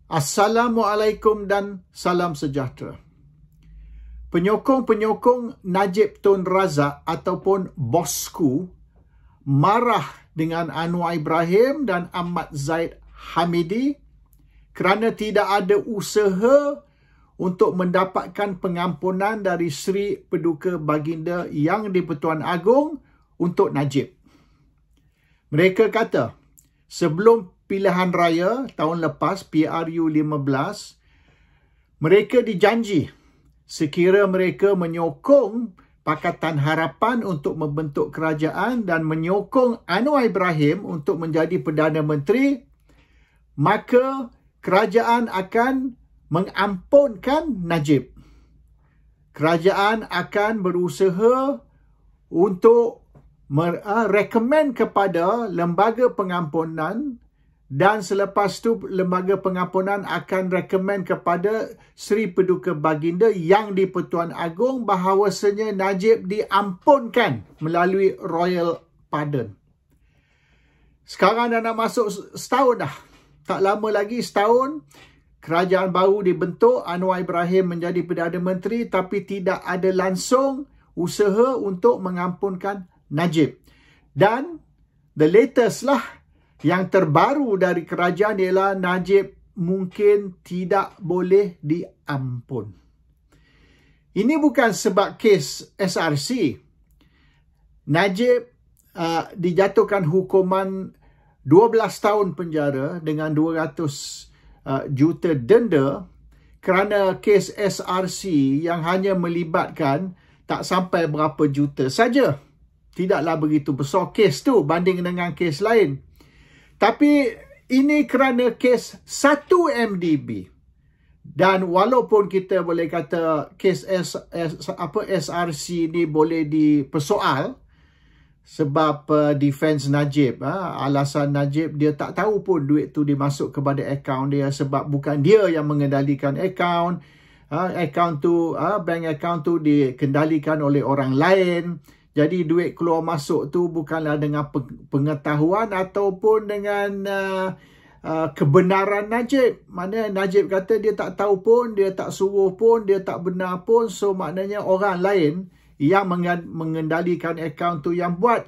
Assalamualaikum dan salam sejahtera. Penyokong-penyokong Najib Tun Razak ataupun Bosku marah dengan Anwar Ibrahim dan Ahmad Zaid Hamidi kerana tidak ada usaha untuk mendapatkan pengampunan dari Sri Paduka Baginda Yang di-Pertuan Agong untuk Najib. Mereka kata, sebelum pilihan raya tahun lepas, PRU 15, mereka dijanji sekira mereka menyokong Pakatan Harapan untuk membentuk kerajaan dan menyokong Anwar Ibrahim untuk menjadi Perdana Menteri, maka kerajaan akan mengampunkan Najib. Kerajaan akan berusaha untuk rekomen kepada lembaga pengampunan, dan selepas tu lembaga pengampunan akan rekomen kepada Sri Paduka Baginda Yang di-Pertuan Agong bahawasanya Najib diampunkan melalui Royal Pardon. Sekarang dah nak masuk setahun dah. Tak lama lagi setahun, kerajaan baru dibentuk, Anwar Ibrahim menjadi Perdana Menteri, tapi tidak ada langsung usaha untuk mengampunkan Najib. Dan the latest lah, yang terbaru dari kerajaan ialah Najib mungkin tidak boleh diampun. Ini bukan sebab kes SRC. Najib dijatuhkan hukuman 12 tahun penjara dengan 200 juta denda kerana kes SRC yang hanya melibatkan tak sampai berapa juta saja. Tidaklah begitu besar kes tu banding dengan kes lain. Tapi ini kerana kes 1 MDB. Dan walaupun kita boleh kata kes SRC ni boleh dipersoal sebab defense Najib, alasan Najib dia tak tahu pun duit tu dimasuk kepada akaun dia sebab bukan dia yang mengendalikan akaun. Akaun tu, bank account tu dikendalikan oleh orang lain. Jadi duit keluar masuk tu bukanlah dengan pengetahuan ataupun dengan kebenaran Najib. Maknanya Najib kata dia tak tahu pun, dia tak suruh pun, dia tak benar pun. So maknanya orang lain yang mengendalikan akaun tu yang buat.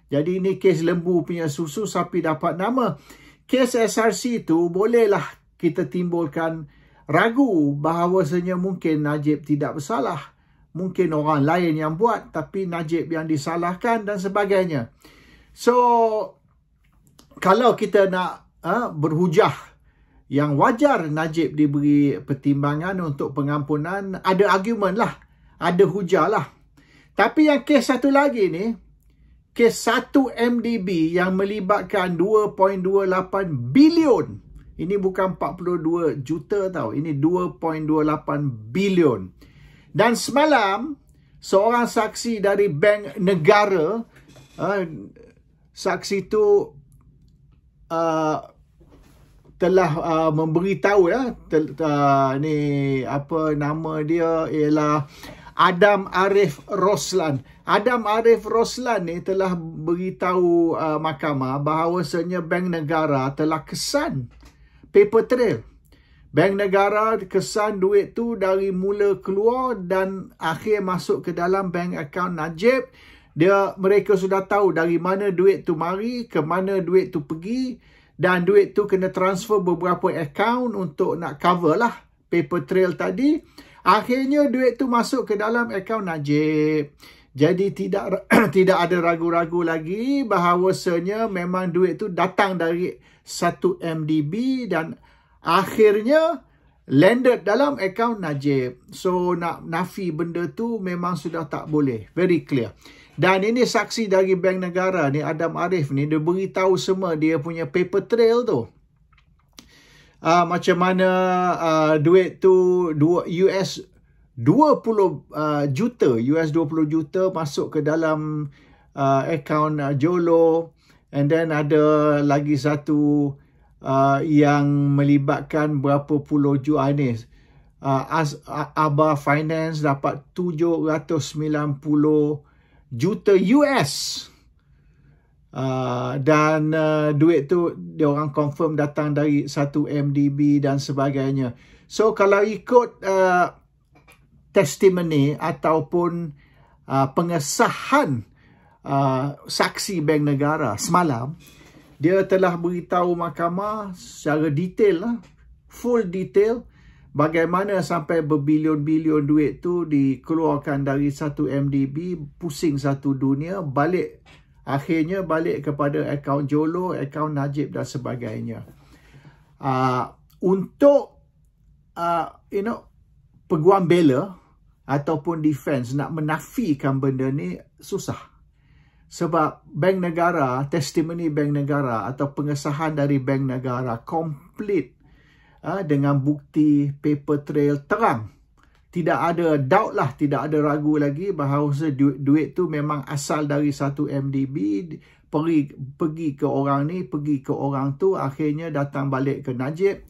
Jadi ini kes lembu punya susu sapi dapat nama. Kes SRC tu bolehlah kita timbulkan ragu bahawasanya mungkin Najib tidak bersalah. Mungkin orang lain yang buat, tapi Najib yang disalahkan dan sebagainya. So, kalau kita nak berhujah yang wajar Najib diberi pertimbangan untuk pengampunan, ada argument lah, ada hujah lah. Tapi yang kes satu lagi ni, kes 1 MDB yang melibatkan 2.28 bilion. Ini bukan 42 juta tau, ini 2.28 bilion. Dan semalam, seorang saksi dari Bank Negara, saksi itu telah memberitahu ni apa nama dia ialah Adam Arif Roslan. Adam Arif Roslan ni telah beritahu mahkamah bahawasanya Bank Negara telah kesan paper trail. Bank Negara kesan duit tu dari mula keluar dan akhir masuk ke dalam bank account Najib. Mereka sudah tahu dari mana duit tu mari, ke mana duit tu pergi, dan duit tu kena transfer beberapa account untuk nak cover lah paper trail tadi. Akhirnya duit tu masuk ke dalam account Najib. Jadi tidak ada ragu-ragu lagi bahawasanya memang duit tu datang dari 1 MDB dan akhirnya landed dalam akaun Najib. So nak nafi benda tu memang sudah tak boleh. Very clear. Dan ini saksi dari Bank Negara ni, Adam Arif ni, dia beritahu semua dia punya paper trail tu. Macam mana duit tu US 20 juta masuk ke dalam akaun Jolo. And then ada lagi satu yang melibatkan berapa puluh juta ni. Aba Finance dapat 790 juta US. Dan duit tu dia orang confirm datang dari 1 MDB dan sebagainya. So kalau ikut testimoni ataupun pengesahan saksi Bank Negara semalam, dia telah beritahu mahkamah secara detail lah, full detail, bagaimana sampai berbilion-bilion duit tu dikeluarkan dari 1 MDB, pusing satu dunia, akhirnya balik kepada akaun Jolo, akaun Najib dan sebagainya. Untuk peguam bela ataupun defense nak menafikan benda ni susah. Sebab Bank Negara, testimoni Bank Negara atau pengesahan dari Bank Negara komplit dengan bukti paper trail terang. Tidak ada doubt lah, tidak ada ragu lagi bahawa duit tu memang asal dari 1 MDB, pergi ke orang ni, pergi ke orang tu, akhirnya datang balik ke Najib.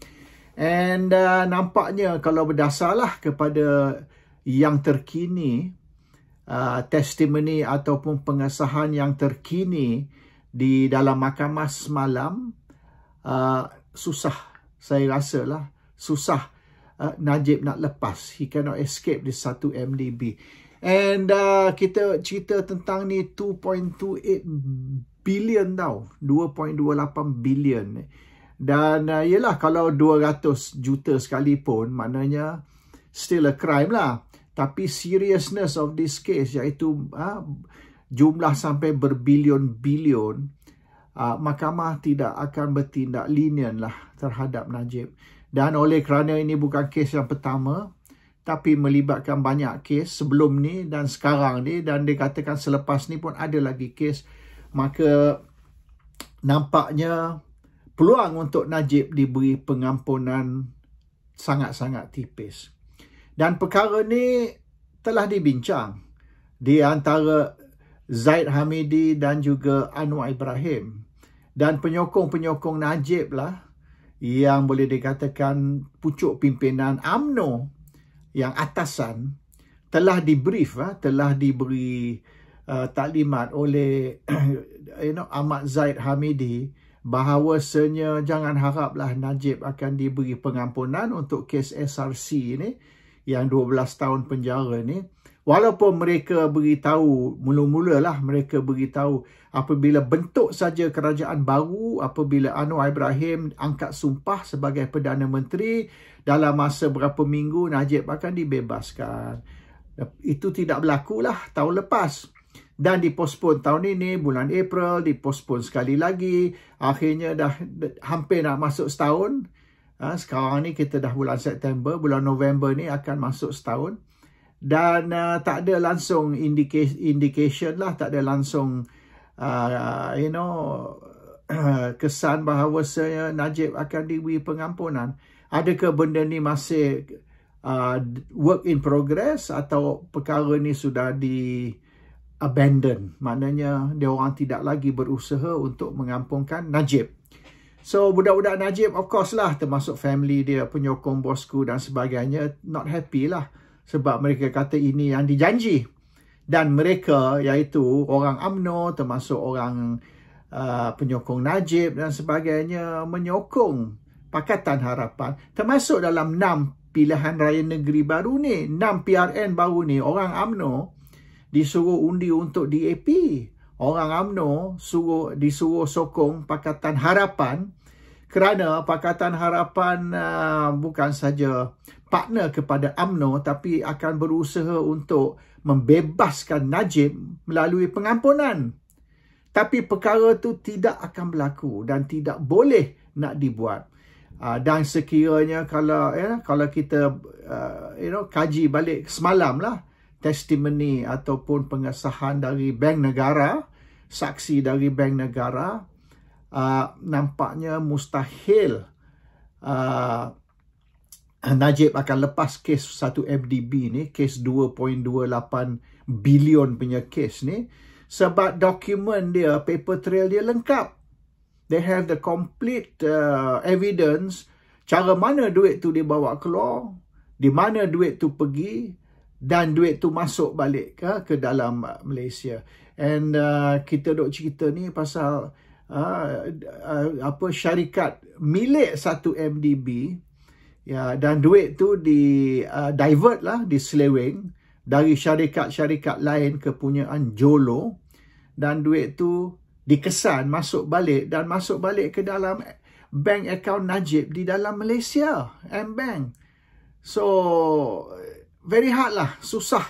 And nampaknya kalau berdasarlah kepada yang terkini, testimoni ataupun pengesahan yang terkini di dalam mahkamah semalam, susah, saya rasa lah, susah Najib nak lepas. He cannot escape di 1 MDB. And kita cerita tentang ni 2.28 billion tau. 2.28 billion. Dan yelah, kalau 200 juta sekalipun, maknanya still a crime lah. Tapi seriousness of this case, iaitu jumlah sampai berbilion-bilion, mahkamah tidak akan bertindak lenient lah terhadap Najib. Dan oleh kerana ini bukan kes yang pertama, tapi melibatkan banyak kes sebelum ni dan sekarang ni, dan dikatakan selepas ni pun ada lagi kes, maka nampaknya peluang untuk Najib diberi pengampunan sangat-sangat tipis. Dan perkara ni telah dibincang di antara Zaid Hamidi dan juga Anwar Ibrahim. Dan penyokong-penyokong Najib lah yang boleh dikatakan pucuk pimpinan UMNO yang atasan telah di-brief, telah diberi taklimat oleh Ahmad Zaid Hamidi bahawasanya jangan haraplah Najib akan diberi pengampunan untuk kes SRC ni yang 12 tahun penjara ni. Walaupun mereka beritahu, mula-mulalah mereka beritahu apabila bentuk saja kerajaan baru, apabila Anwar Ibrahim angkat sumpah sebagai Perdana Menteri, dalam masa berapa minggu Najib akan dibebaskan. Itu tidak berlaku lah tahun lepas. Dan dipospon tahun ini, bulan April, dipospon sekali lagi. Akhirnya dah hampir nak masuk setahun. Sekarang ni kita dah bulan September, bulan November ni akan masuk setahun. Dan tak ada langsung indication lah, tak ada langsung kesan bahawasanya Najib akan diberi pengampunan. Adakah benda ni masih work in progress atau perkara ni sudah di abandon, maknanya dia orang tidak lagi berusaha untuk mengampunkan Najib. So budak-budak Najib of course lah, termasuk family dia, penyokong bosku dan sebagainya, not happy lah. Sebab mereka kata ini yang dijanji. Dan mereka, iaitu orang UMNO, termasuk orang penyokong Najib dan sebagainya, menyokong Pakatan Harapan. Termasuk dalam 6 pilihan raya negeri baru ni, 6 PRN baru ni, orang UMNO disuruh undi untuk DAP. Orang UMNO disuruh sokong Pakatan Harapan, kerana Pakatan Harapan bukan saja partner kepada UMNO, tapi akan berusaha untuk membebaskan Najib melalui pengampunan. Tapi perkara itu tidak akan berlaku dan tidak boleh nak dibuat. Dan sekiranya kalau kita kaji balik semalam lah, testimoni ataupun pengesahan dari Bank Negara, saksi dari Bank Negara, nampaknya mustahil Najib akan lepas kes 1 MDB ni, kes 2.28 bilion punya kes ni, sebab dokumen dia, paper trail dia lengkap. They have the complete evidence cara mana duit tu dibawa keluar, di mana duit tu pergi, dan duit tu masuk balik ke dalam Malaysia. And kita duk cerita ni pasal syarikat milik satu MDB, ya, dan duit tu di divert lah, diseleweng dari syarikat-syarikat lain kepunyaan Jolo, dan duit tu dikesan masuk balik ke dalam bank account Najib di dalam Malaysia, M-Bank. So very hard lah, susah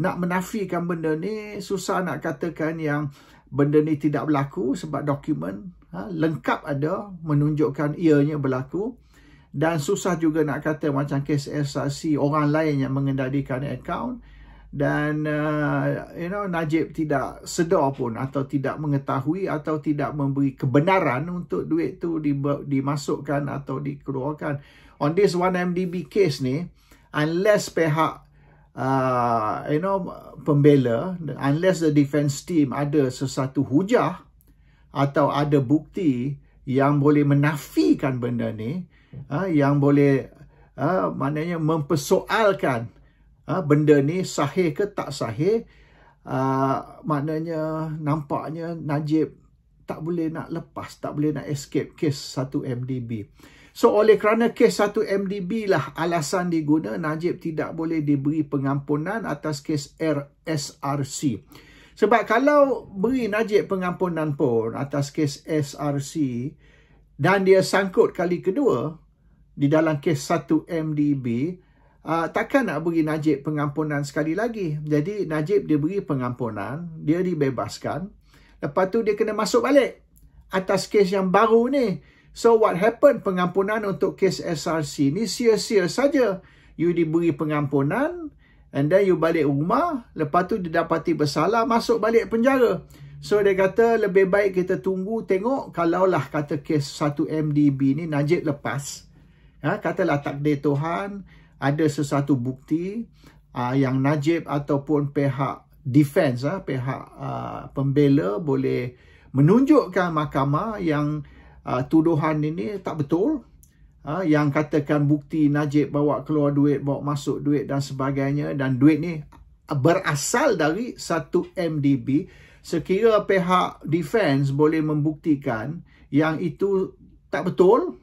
nak menafikan benda ni, susah nak katakan yang benda ni tidak berlaku sebab dokumen lengkap ada menunjukkan ianya berlaku, dan susah juga nak kata macam kes SRC orang lain yang mengendalikan akaun, dan Najib tidak sedar pun atau tidak mengetahui atau tidak memberi kebenaran untuk duit tu dimasukkan atau dikeluarkan. On this 1MDB case ni, unless pihak pembela, unless the defense team ada sesuatu hujah atau ada bukti yang boleh menafikan benda ni, yang boleh maknanya mempersoalkan benda ni sahih ke tak sahih, maknanya nampaknya Najib tak boleh nak lepas, tak boleh nak escape kes 1MDB. So oleh kerana kes 1MDB lah alasan diguna, Najib tidak boleh diberi pengampunan atas kes SRC. Sebab kalau beri Najib pengampunan pun atas kes SRC dan dia sangkut kali kedua di dalam kes 1MDB, takkan nak beri Najib pengampunan sekali lagi. Jadi Najib diberi pengampunan, dia dibebaskan, lepas tu dia kena masuk balik atas kes yang baru ni. So what happened, pengampunan untuk kes SRC ni sia-sia saja. You diberi pengampunan and then you balik rumah, lepas tu didapati bersalah, masuk balik penjara. So dia kata lebih baik kita tunggu tengok kalaulah kata kes 1MDB ni Najib lepas. Katalah takdir Tuhan ada sesuatu bukti yang Najib ataupun pihak defense, pihak pembela boleh menunjukkan mahkamah yang tuduhan ini tak betul, yang katakan bukti Najib bawa keluar duit, bawa masuk duit dan sebagainya, dan duit ni berasal dari 1MDB. Sekira pihak defense boleh membuktikan yang itu tak betul,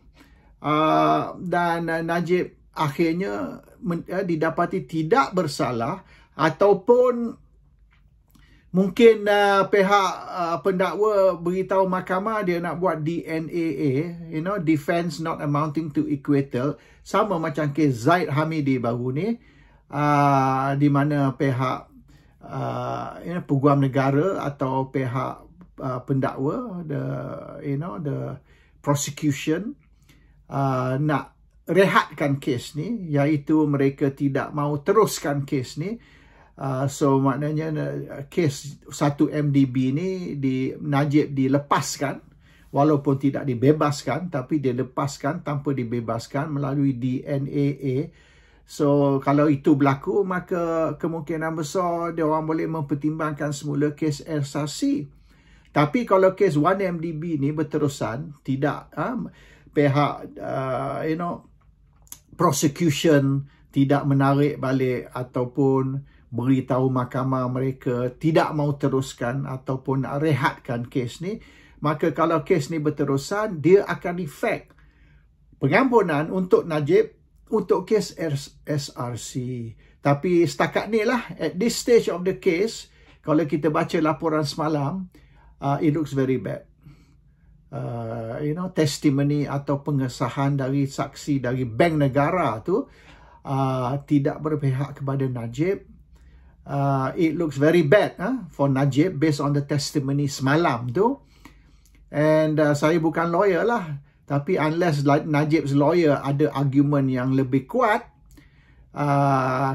dan Najib akhirnya didapati tidak bersalah, ataupun mungkin pihak pendakwa beritahu mahkamah dia nak buat DNAA, defense not amounting to acquittal, sama macam kes Zaid Hamidi baru ni, di mana pihak peguam negara atau pihak pendakwa, the prosecution nak rehatkan kes ni, iaitu mereka tidak mahu teruskan kes ni. So maknanya kes 1MDB ni Najib dilepaskan, walaupun tidak dibebaskan, tapi dilepaskan tanpa dibebaskan melalui DNAA. So kalau itu berlaku, maka kemungkinan besar dia orang boleh mempertimbangkan semula kes SRC. Tapi kalau kes 1MDB ni berterusan, tidak pihak prosecution tidak menarik balik ataupun beritahu mahkamah mereka tidak mahu teruskan ataupun rehatkan kes ni, maka kalau kes ni berterusan, dia akan efek pengampunan untuk Najib untuk kes SRC. Tapi setakat ni lah, at this stage of the case, kalau kita baca laporan semalam, it looks very bad. Testimony atau pengesahan dari saksi dari bank negara tu tidak berpihak kepada Najib. It looks very bad for Najib based on the testimony semalam tu. And saya bukan lawyer lah, tapi unless Najib's lawyer ada argument yang lebih kuat,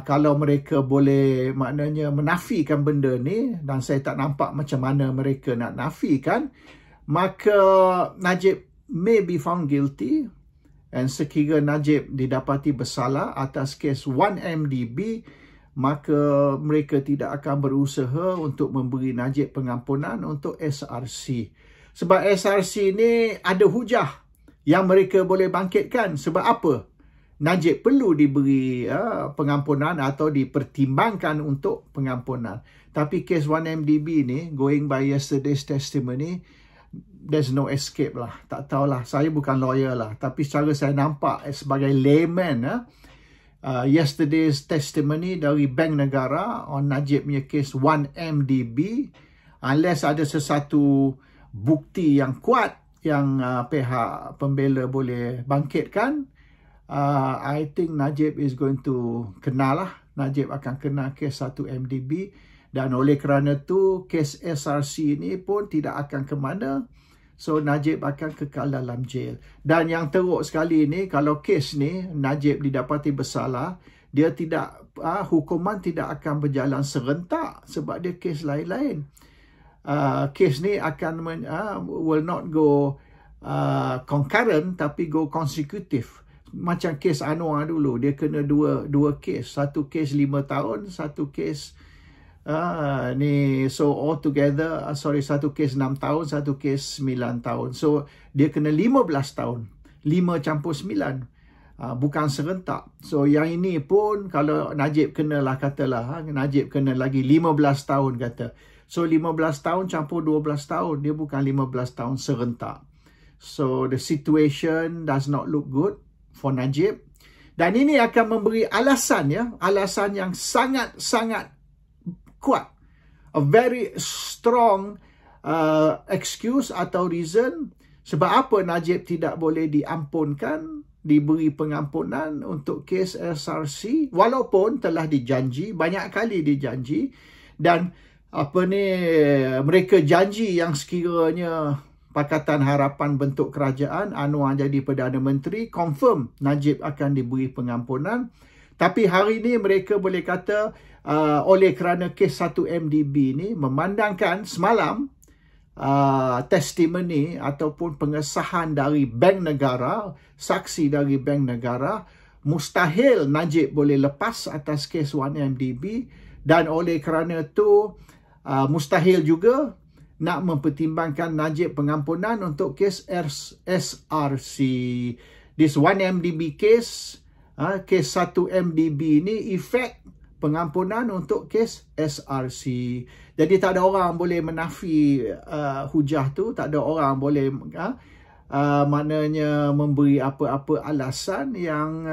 kalau mereka boleh maknanya menafikan benda ni, dan saya tak nampak macam mana mereka nak nafikan, maka Najib may be found guilty, dan sekira Najib didapati bersalah atas kes 1MDB, maka mereka tidak akan berusaha untuk memberi Najib pengampunan untuk SRC. Sebab SRC ni ada hujah yang mereka boleh bangkitkan. Sebab apa? Najib perlu diberi pengampunan atau dipertimbangkan untuk pengampunan. Tapi kes 1MDB ni, going by yesterday's testimony, there's no escape lah. Tak tahulah, saya bukan lawyer lah. Tapi secara saya nampak sebagai layman, yesterday's testimony dari Bank Negara on Najib punya kes 1MDB, unless ada sesuatu bukti yang kuat yang pihak pembela boleh bangkitkan, I think Najib is going to kena lah. Najib akan kena kes 1MDB, dan oleh kerana tu kes SRC ni pun tidak akan ke mana. So Najib akan kekal dalam jail. Dan yang teruk sekali ni, kalau kes ni Najib didapati bersalah, dia tidak hukuman tidak akan berjalan serentak sebab dia kes lain-lain. Kes ni akan will not go concurrent, tapi go consecutive. Macam kes Anwar dulu, dia kena dua kes. Satu kes 5 tahun, satu kes ni, so all together, satu kes 6 tahun, satu kes 9 tahun. So dia kena 15 tahun. 5 campur 9. Bukan serentak. So yang ini pun kalau Najib kena lah, katalah Najib kena lagi 15 tahun kata. So 15 tahun campur 12 tahun, dia bukan 15 tahun serentak. So the situation does not look good for Najib. Dan ini akan memberi alasan alasan yang sangat-sangat kuat. A very strong excuse atau reason sebab apa Najib tidak boleh diampunkan, diberi pengampunan untuk kes SRC, walaupun telah dijanji, banyak kali dijanji, dan mereka janji yang sekiranya Pakatan Harapan bentuk kerajaan, Anwar jadi Perdana Menteri, confirm Najib akan diberi pengampunan. Tapi hari ini mereka boleh kata oleh kerana kes 1MDB ni, memandangkan semalam testimoni ataupun pengesahan dari Bank Negara, saksi dari Bank Negara, mustahil Najib boleh lepas atas kes 1MDB, dan oleh kerana itu mustahil juga nak mempertimbangkan Najib pengampunan untuk kes SRC. This 1MDB case, kes 1MDB ni efek pengampunan untuk kes SRC. Jadi tak ada orang boleh menafi hujah tu, tak ada orang boleh maknanya memberi apa-apa alasan yang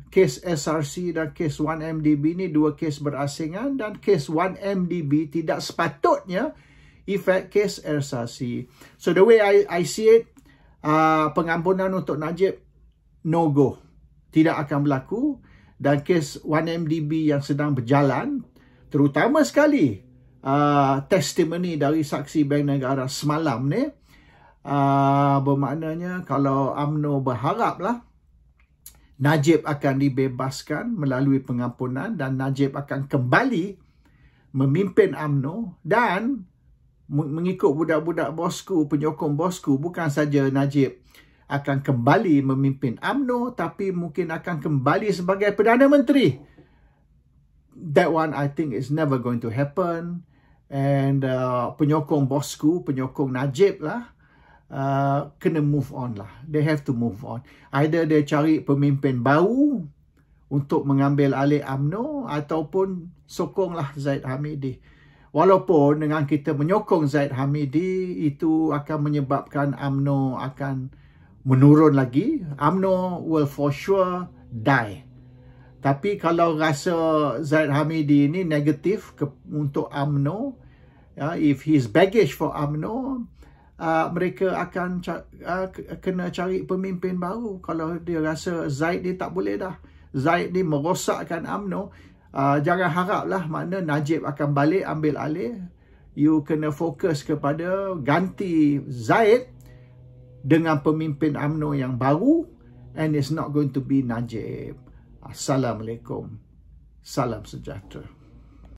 kes SRC dan kes 1MDB ni dua kes berasingan, dan kes 1MDB tidak sepatutnya efek kes SRC. So the way I see it, pengampunan untuk Najib no go, tidak akan berlaku. Dan kes 1MDB yang sedang berjalan, terutama sekali testimoni dari saksi Bank Negara semalam ni, bermaknanya kalau UMNO berharaplah Najib akan dibebaskan melalui pengampunan, dan Najib akan kembali memimpin UMNO, dan mengikut budak-budak bosku, penyokong bosku, bukan saja Najib akan kembali memimpin UMNO, tapi mungkin akan kembali sebagai Perdana Menteri. That one I think is never going to happen. And penyokong bosku, penyokong Najib lah, kena move on lah. They have to move on. Either dia cari pemimpin baru untuk mengambil alih UMNO, ataupun sokonglah Zaid Hamidi. Walaupun dengan kita menyokong Zaid Hamidi, itu akan menyebabkan UMNO akan menurun lagi. UMNO will for sure die. Tapi kalau rasa Zaid Hamidi ini negatif untuk UMNO, if he's baggage for UMNO, mereka akan kena cari pemimpin baru. Kalau dia rasa Zaid ni tak boleh dah, Zaid ni merosakkan UMNO, jangan haraplah makna Najib akan balik ambil alih. You kena fokus kepada ganti Zaid dengan pemimpin UMNO yang baru, and it's not going to be Najib. Assalamualaikum. Salam sejahtera.